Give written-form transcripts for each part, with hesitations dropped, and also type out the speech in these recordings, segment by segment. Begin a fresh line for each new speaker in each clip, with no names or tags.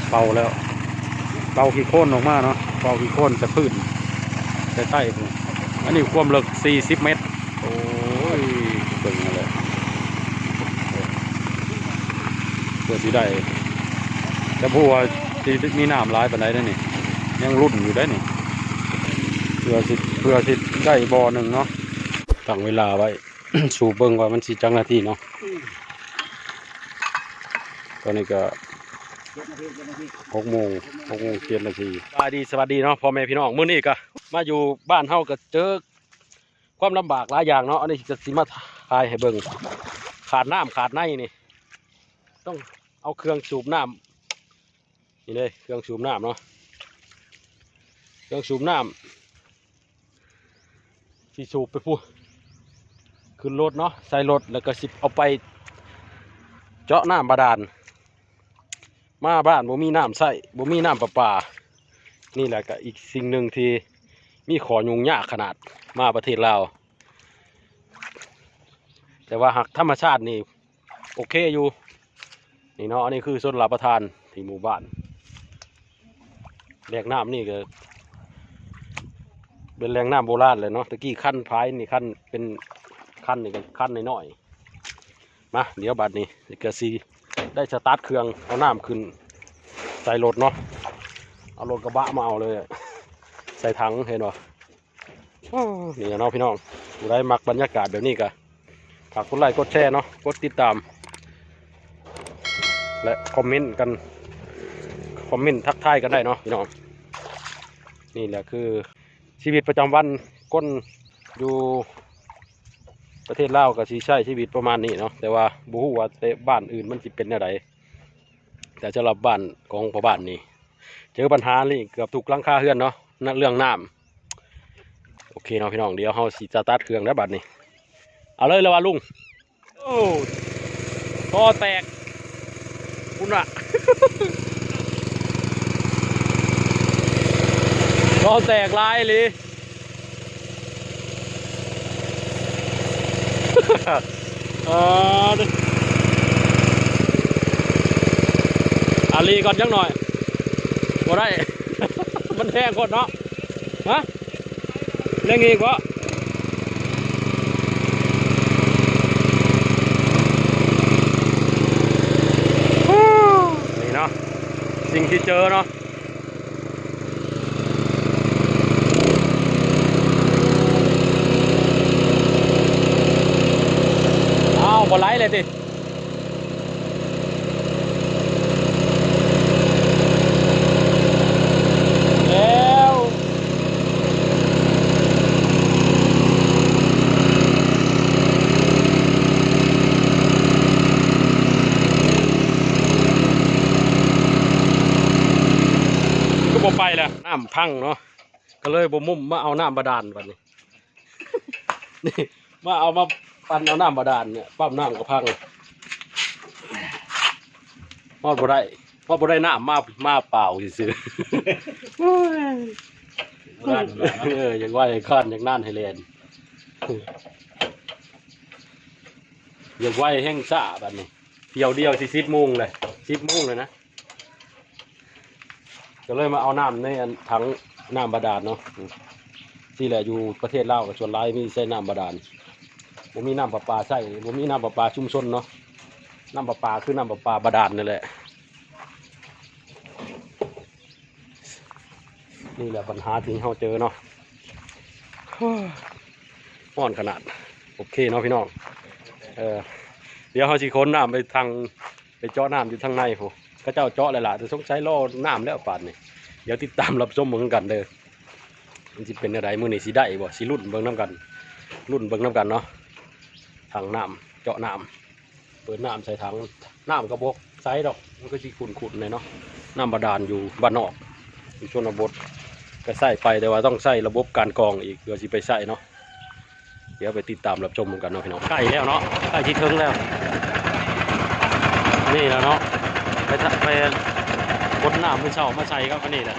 เป่าแล้วเป่าขี้โคลนออกมาเนาะเป่าขี้โคลนจะพื้นใต้ผมอันนี้ความลึก40 เมตรโอ้ยเบิ่งมาเลยเพื่อสิได้แต่พวกที่มีน้ำร้ายปานใดนั่นนี่ยังรุ่นอยู่ได้นี่เพื่อสิได้บ่อหนึ่งเนาะตั้งเวลาไว้ สูบเบิ่งว่ามันสิจังนาทีเนาะตอนนี้ก็6 โมง7 นาทีสวัสดีเนาะพ่อแม่พี่น้องมื้อนี้ก็มาอยู่บ้านเฮาก็เจอความลำบากหลายอย่างเนาะอันนี้จะสิมาถ่ายให้เบิ่งขาดน้ำขาดในนี่ต้องเอาเครื่องสูบน้ำนี่เลยเครื่องสูบน้ำเนาะเครื่องสูบน้ำที่สูบไปพูดขึ้นรถเนาะใส่รถแล้วก็สิเอาไปเจาะน้ำบาดาลมาบ้านบ่มีน้ำใส่บ่มีน้ำประปานี่แหละก็อีกสิ่งหนึ่งที่มีขอยุ่งยากขนาดมาประเทศลาวแต่ว่าหากธรรมชาตินี่โอเคอยู่นี่เนาะอันนี้คือส่วนรับประทานที่หมู่บ้านแหล่งน้ำนี่ก็เป็นแหล่งน้ำโบราณเลยเนาะตะกี้ขั้นพายนี่ขั้นเป็นขั้นนี่ก็ขั้นน้อยๆมาเดี๋ยวบัดนี้เกิดซีได้สตาร์ทเครื่องเอาน้ำขึ้นใส่รถเนาะเอารถกระบะมาเอาเลยใส่ถังเห็นป่ะนี่เนาะพี่น้องผู้ใดมักบรรยากาศแบบนี้ก็ฝากกดไลค์กดแชร์เนาะกดติดตามและคอมเมนต์กันคอมเมนต์ทักทายกันได้เนาะพี่น้องนี่แหละคือชีวิตประจำวันก้นอยู่ประเทศลาวกับชีใช้ชีวิตประมาณนี้เนาะแต่ว่าบูฮู้ว่าบ้านอื่นมันสิเป็นอะไรแต่สำหรับบ้านของพ่อบ้านนี่เจอปัญหานี่เกือบถูกหลังคาเฮือนเนาะนั่นเรื่องน้ำโอเคเนาะพี่น้องเดี๋ยวเฮาสิสตาร์ทเครื่องแล้วบัดนี้เอาเลยว่าลุงโอ้ท่อแตกคุณอะ ท่อแตกลายเลยอาลีก่อนยังหน่อยบ่ได้ มันแพงคนเนาะฮะเรื่องอีกวะนี่เนาะสิ่งที่เจอเนาะอ้าวบ่ไหลเลยดิแล้วก็บ่ไปแหละน้ำพังเนาะก็เลยบ่มุ่มมาเอาน้ำบาดาลวันนี้ นี่มาเอามาปั่นเอาน้ำบาดาลเนี่ยปั๊มน้ำก็พังฮอดบ่ได้น้ำมาเปล่าซื่ออย่างว่าอย่างขั้นอย่างนั่นไฮแลนด์อย่างว่าแห้งซ่าแบบนี้เดียวสิ10 โมงเลย10 โมงเลยนะก็เลยมาเอาน้ำในถังน้ำบาดาลเนาะที่แหละอยู่ประเทศลาวกับส่วนร้ายมีใช้น้ำบาดาลผมมีน้ำประปาใช่ผมมีน้ำประปาชุมชนเนาะน้ำประปาคือน้ำประปาบาดาลนั่นแหละนี่แหละปัญหาที่เราเจอเนาะห้อนขนาดโอเคเนาะพี่น้องเดี๋ยวเขาสิค้นน้ำไปทางไปเจาะน้ำอยู่ทางในผมก็เจ้าเจาะเลยล่ะจะต้องใช้ล่อน้ำแล้วป่านนี่เดี๋ยวติดตามรับชมเหมือนกันเด้อมันจะเป็นอะไรมือนี่สิได้บ่สิรุ่นเบิ่งน้ำกันเนาะทางน้ำเจาะน้ำเปิดน้ำใส่ถังน้ำกระบอกไซส์ดอกมันก็สิขุ่นๆเลยเนาะน้ำบาดาลอยู่บ้านนอกอยู่ชนบทก็ใส่ไปแต่ว่าต้องใส่ระบบการกรองอีกเพื่อสิไปใส่เนาะเดี๋ยวไปติดตามรับชมกันเนาะพี่น้องใกล้แล้วเนาะใกล้ที่ถึงแล้วนี่แล้วเนาะไปบนน้ำมือเช่ามาใส่ครับอันนี้แหละ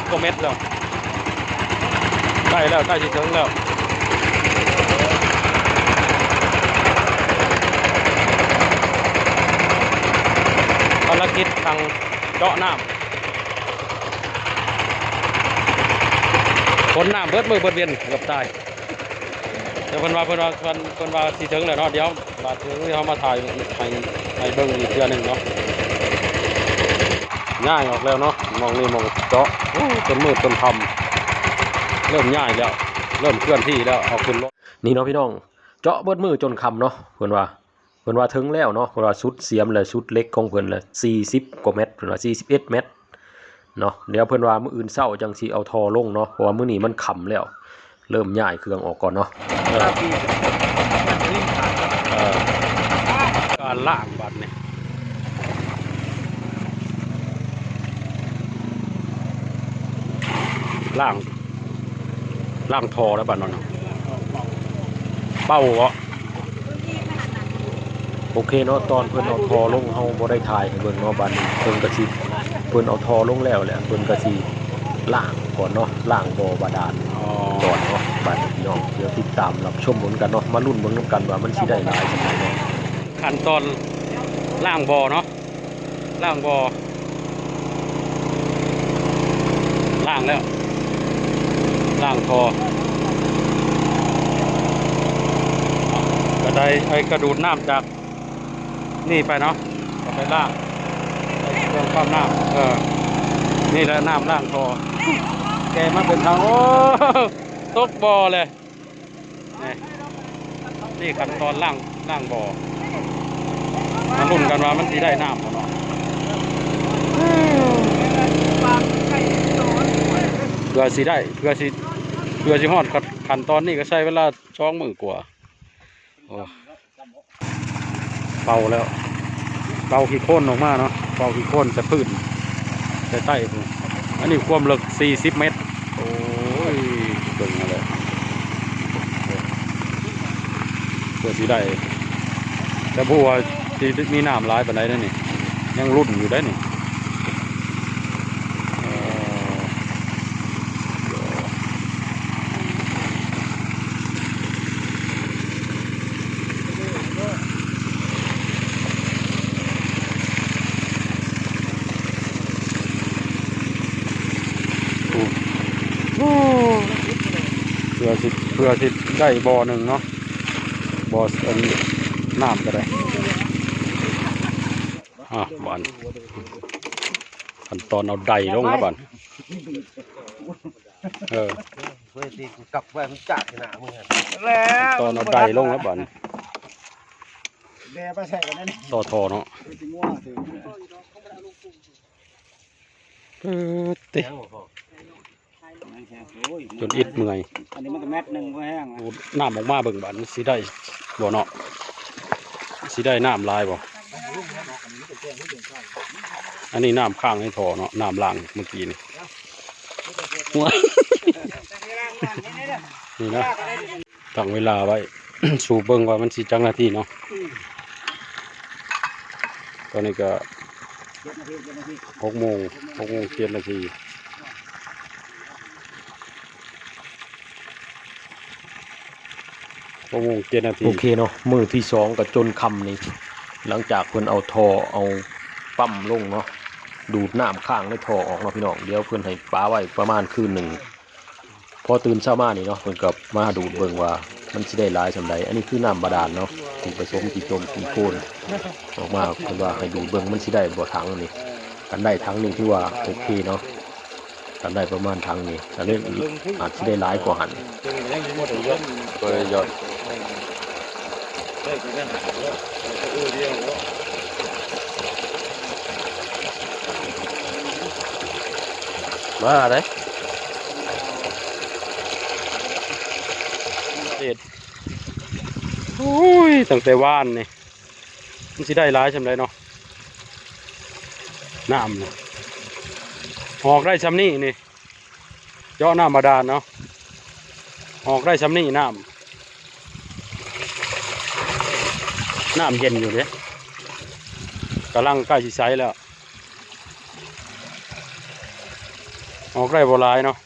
30 กว่าเมตรแล้วใกล้ที่ถึงแล้ว ารกิจทางเจาะน้ำคนน้ำเบิดมือเบิดเวียนเกือบตายเดี๋ยวเพิ่นว่าสิถึงแล้วเนาะเดี๋ยวบาดถึงเขามาถ่ายให้เบิ่งอีกเทื่อหนึงเนาะง่ายออกแล้วเนาะมองนี่มองเจาะต้นมืดต้นทำเริ่มง่ายแล้วเริ่มเคลื่อนที่แล้วเอาขึ้นรถนี่เนาะพี่น้องเจาะเบิดมือจนคำเนาะเพิ่นว่าถึงแล้วเนาะเพิ่นว่าชุดเสียมเลยชุดเล็กของเพิ่นเลย40กว่าเมตรเพิ่นว่า41เมตรเนาะเดี๋ยวเพิ่นว่ามื้ออื่นเช้าจังสิเอาทอลงเนาะเพราะว่ามื้อนี้มันค่ำแล้วเริ่มย้ายเครื่องออกก่อนเนาะการล่างบัดนี่ล่างทอแล้วบัดนั้นเป้าเหรอโอเคเนาะตอนเพิ่นเอาทอลงเฮาบ่ได้ถ่ายให้เบิ่งเนาะบัดนี้เพิ่นก็สิเพิ่นเอาทอลงแล้วแหละเพิ่นก็สิล้างก่อนเนาะล้างบ่อบาดาลก่อนเนาะบัดนี้พี่น้องเดี๋ยวติดตามรับชมผลกันเนาะมาลุ้นเบิ่งนำกันว่ามันสิได้หลายจังได๋เนาะขั้นตอนล้างบ่อเนาะล้างบ่อล้างแล้วล้างทอก็ได้ไอ้กระดูดน้ำจากนี่ไปเนาะก็ไปล้างเครื่องปั๊มน้ำนี่แหละน้ำล้างทอแกมาเป็นทางโอ้ตกบ่อเลยนี่ขั้นตอนล้างบ่อมาลุ้นกันว่ามันสิได้น้ำเนาะเพื่อสิได้เพื่อสิฮอดขั้นตอนนี้ก็ใช้เวลา2 มื้อกว่าเป่าแล้วเป่าขี้โคลนออกมาเนาะเป่าขี้โคลนจะพื้นใต้อันนี้ความลึก40 เมตรโอ้ยเบิ่งมาเลยเพื่อสิได้แต่บัวที่มีน้ำร้ายปานใดนั่นนี่ยังรุ่นอยู่ได้นี่เพื่อสิได้บ่อหนึ่งเนาะบ่อน้ำก็ได้บ้านขั้นตอนเอาไดลงนะบ้านเพื่อที่กลับไว้มันจัดขนาดมึงแล้วตอนเอาไดลงแล้วบ้านต่อทอเนาะติจนอิดเมื่อยอันนี้มันก็แมตนึงก็แห้งน้ำออกมาเบิ่งบันสิได้บ่เนาะสิได้น้ำลายบ่อันนี้น้ำข้างให้ทอเนาะน้ำล่างเมื่อกี้นี่นี่นะตั้งเวลาไว้ สูบเบิ่งว่ามันสิจังนาทีเนาะตอนนี้ก็6 โมง7 นาที6 โมง 7 นาทีโอเคเนาะมือที่2ก็จนคำนี่หลังจากเพิ่นเอาทอเอาปั๊มลงเนาะดูดน้ำข้างในทอออกเนาะพี่น้องเดี๋ยวเพิ่นให้ป้าไว้ประมาณคืนหนึ่งพอตื่นเช้ามานี่เนาะเพิ่นก็มาดูดเบิ่งว่ามันสิได้หลายสำใดอันนี้คือน้ำบาดาลเนาะที่ผสมกี่จมกี่โคนออกมาเพิ่นว่าให้ดูดเบิ่งมันสิได้บ่ถังนี่กันได้ถังนึงที่ว่าโอเคเนาะกันได้ประมาณถังนี้แต่เล่นอาจสิได้หลายกว่าหันก็เลยยอดมาได้เด็ดโอ้ยตั้งแต่ว่านนี่มันสิได้หลายชำไรเนาะน้ำเนี่ยออกได้ชำนี่นี่เจาะน้ำบาดาลเนาะออกได้ชำนี่น้ำเย็นอยู่เนี่ยกำลังใกล้สิใช้แล้วออกได้บ่หลายเนาะ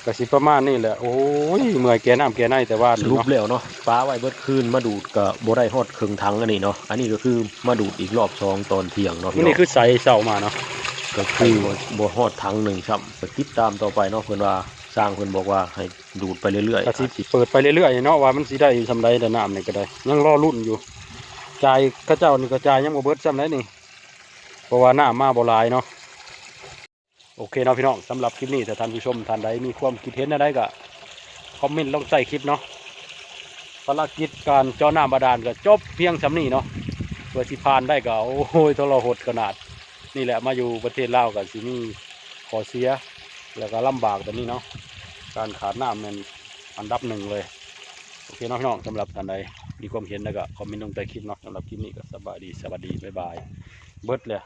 ก็สิประมาณนี้แหละโอ้ยเมื่อยแก่น้ำแก่ในแต่ว่า
สรุปแล้วเนาะป้าไว้เบิดคืนมาดูดกับบ่ได้ฮอดครึ่งถังอันนี้เนาะอันนี้ก็คือมาดูดอีกรอบ2ตอนเที่ยงเนาะพี่
นี่
น้อง
คือใส่เสามาเนาะ
ก็คือบ่ฮอดถังหนึ่งครับก็ติดตามต่อไปเนาะเพิ่นว่าสร้างเพิ่นบอกว่าให้ดูดไปเรื่อย
ก็สิเปิดไปเรื่อยๆเนาะว่ามันสิได้สำไรแต่น้ำนี่ก็ได้ยังรอรุ่นอยู่จ่ายกระเจ้านี่ก็จ่ายยังบ่เบิดซ้ำไรนี่เพราะว่าน้ำมาบ่หลายเนาะโอเคเนาะพี่น้องสำหรับคลิปนี้ถ้าท่านผู้ชมท่านใดมีความคิดเห็นอะไรก็คอมเมนต์ลงใต้คลิปเนาะภารกิจการเจาะน้ำบาดาลก็จบเพียงสำนี้เนาะเพื่อสิผ่านได้ก็โอ้ยทรหดขนาดนี่แหละมาอยู่ประเทศลาวก็สิมีข้อเสียแล้วก็ลำบากแบบนี้เนาะการขาดน้ำมันอันดับหนึ่งเลยโอเคเนาะพี่น้องสำหรับท่านใดมีความเห็นแล้วก็คอมเมนต์ลงใต้คลิปเนาะสำหรับคลิปนี้ก็สบายดีสวัสดีบ๊ายบายเบิดเลย